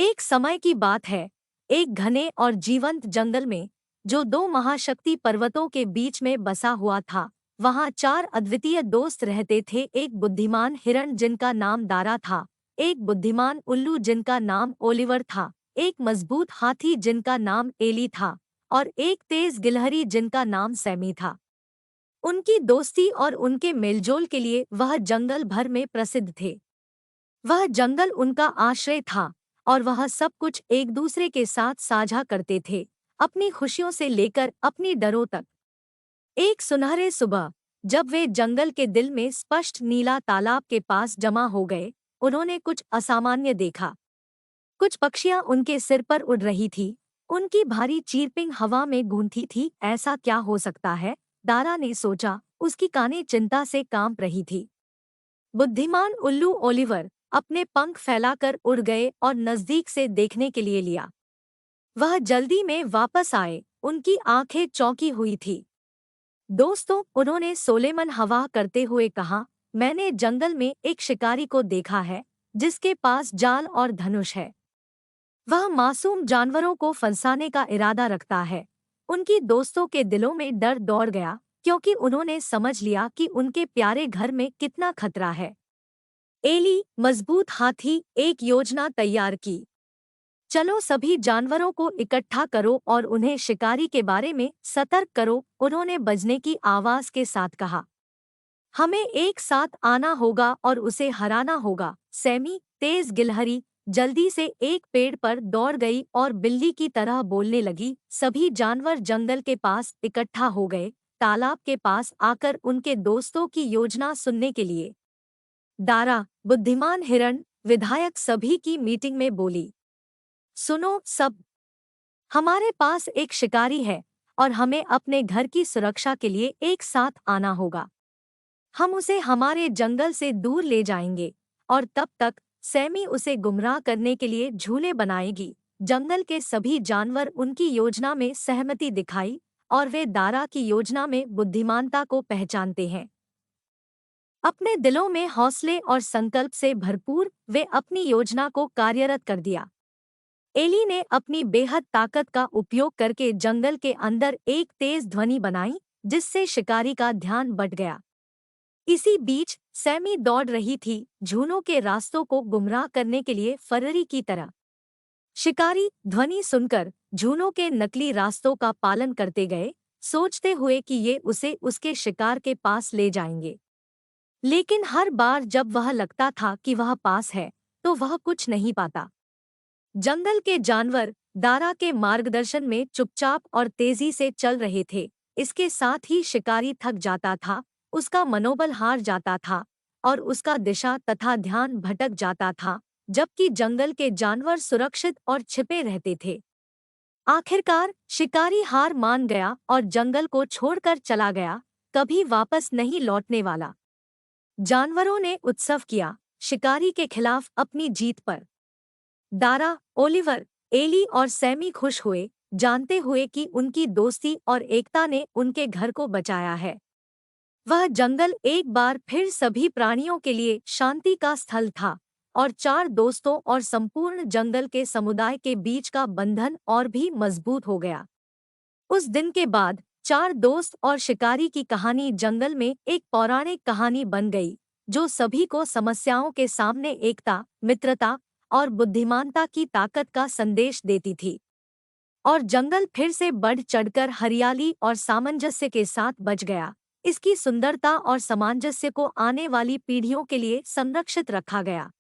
एक समय की बात है, एक घने और जीवंत जंगल में, जो दो महाशक्ति पर्वतों के बीच में बसा हुआ था, वहाँ चार अद्वितीय दोस्त रहते थे। एक बुद्धिमान हिरण जिनका नाम दारा था, एक बुद्धिमान उल्लू जिनका नाम ओलिवर था, एक मजबूत हाथी जिनका नाम एली था, और एक तेज गिलहरी जिनका नाम सैमी था। उनकी दोस्ती और उनके मेलजोल के लिए वह जंगल भर में प्रसिद्ध थे। वह जंगल उनका आश्रय था और वह सब कुछ एक दूसरे के साथ साझा करते थे, अपनी खुशियों से लेकर अपनी डरों तक। एक सुनहरे सुबह, जब वे जंगल के दिल में स्पष्ट नीला तालाब के पास जमा हो गए, उन्होंने कुछ असामान्य देखा। कुछ पक्षियां उनके सिर पर उड़ रही थी, उनकी भारी चीरपिंग हवा में गूंजती थी। ऐसा क्या हो सकता है? दारा ने सोचा, उसकी कानें चिंता से कांप रही थी। बुद्धिमान उल्लू ओलिवर अपने पंख फैलाकर उड़ गए और नजदीक से देखने के लिए लिया। वह जल्दी में वापस आए, उनकी आंखें चौंकी हुई थी। दोस्तों, उन्होंने सोलेमन हवा करते हुए कहा, मैंने जंगल में एक शिकारी को देखा है, जिसके पास जाल और धनुष है। वह मासूम जानवरों को फंसाने का इरादा रखता है। उनकी दोस्तों के दिलों में डर दौड़ गया, क्योंकि उन्होंने समझ लिया कि उनके प्यारे घर में कितना खतरा है। एली, मजबूत हाथी, एक योजना तैयार की। चलो, सभी जानवरों को इकट्ठा करो और उन्हें शिकारी के बारे में सतर्क करो, उन्होंने बजने की आवाज के साथ कहा। हमें एक साथ आना होगा और उसे हराना होगा। सैमी, तेज गिलहरी, जल्दी से एक पेड़ पर दौड़ गई और बिल्ली की तरह बोलने लगी। सभी जानवर जंगल के पास इकट्ठा हो गए, तालाब के पास आकर उनके दोस्तों की योजना सुनने के लिए। दारा, बुद्धिमान हिरण, विधायक सभी की मीटिंग में बोली, सुनो सब, हमारे पास एक शिकारी है और हमें अपने घर की सुरक्षा के लिए एक साथ आना होगा। हम उसे हमारे जंगल से दूर ले जाएंगे और तब तक सैमी उसे गुमराह करने के लिए झूले बनाएगी। जंगल के सभी जानवर उनकी योजना में सहमति दिखाई और वे दारा की योजना में बुद्धिमानता को पहचानते हैं। अपने दिलों में हौसले और संकल्प से भरपूर वे अपनी योजना को कार्यरत कर दिया। एली ने अपनी बेहद ताकत का उपयोग करके जंगल के अंदर एक तेज ध्वनि बनाई, जिससे शिकारी का ध्यान बट गया। इसी बीच सैमी दौड़ रही थी, झूलों के रास्तों को गुमराह करने के लिए फररी की तरह। शिकारी ध्वनि सुनकर झूलों के नकली रास्तों का पालन करते गए, सोचते हुए कि ये उसे उसके शिकार के पास ले जाएंगे। लेकिन हर बार जब वह लगता था कि वह पास है, तो वह कुछ नहीं पाता। जंगल के जानवर दारा के मार्गदर्शन में चुपचाप और तेजी से चल रहे थे। इसके साथ ही शिकारी थक जाता था, उसका मनोबल हार जाता था और उसका दिशा तथा ध्यान भटक जाता था, जबकि जंगल के जानवर सुरक्षित और छिपे रहते थे। आखिरकार शिकारी हार मान गया और जंगल को छोड़कर चला गया, कभी वापस नहीं लौटने वाला। जानवरों ने उत्सव किया, शिकारी के खिलाफ अपनी जीत पर। दारा, ओलिवर, एली और सैमी खुश हुए, जानते हुए कि उनकी दोस्ती और एकता ने उनके घर को बचाया है। वह जंगल एक बार फिर सभी प्राणियों के लिए शांति का स्थल था और चार दोस्तों और संपूर्ण जंगल के समुदाय के बीच का बंधन और भी मजबूत हो गया। उस दिन के बाद चार दोस्त और शिकारी की कहानी जंगल में एक पौराणिक कहानी बन गई, जो सभी को समस्याओं के सामने एकता, मित्रता और बुद्धिमानता की ताकत का संदेश देती थी। और जंगल फिर से बढ़ चढ़कर हरियाली और सामंजस्य के साथ बच गया। इसकी सुंदरता और सामंजस्य को आने वाली पीढ़ियों के लिए संरक्षित रखा गया।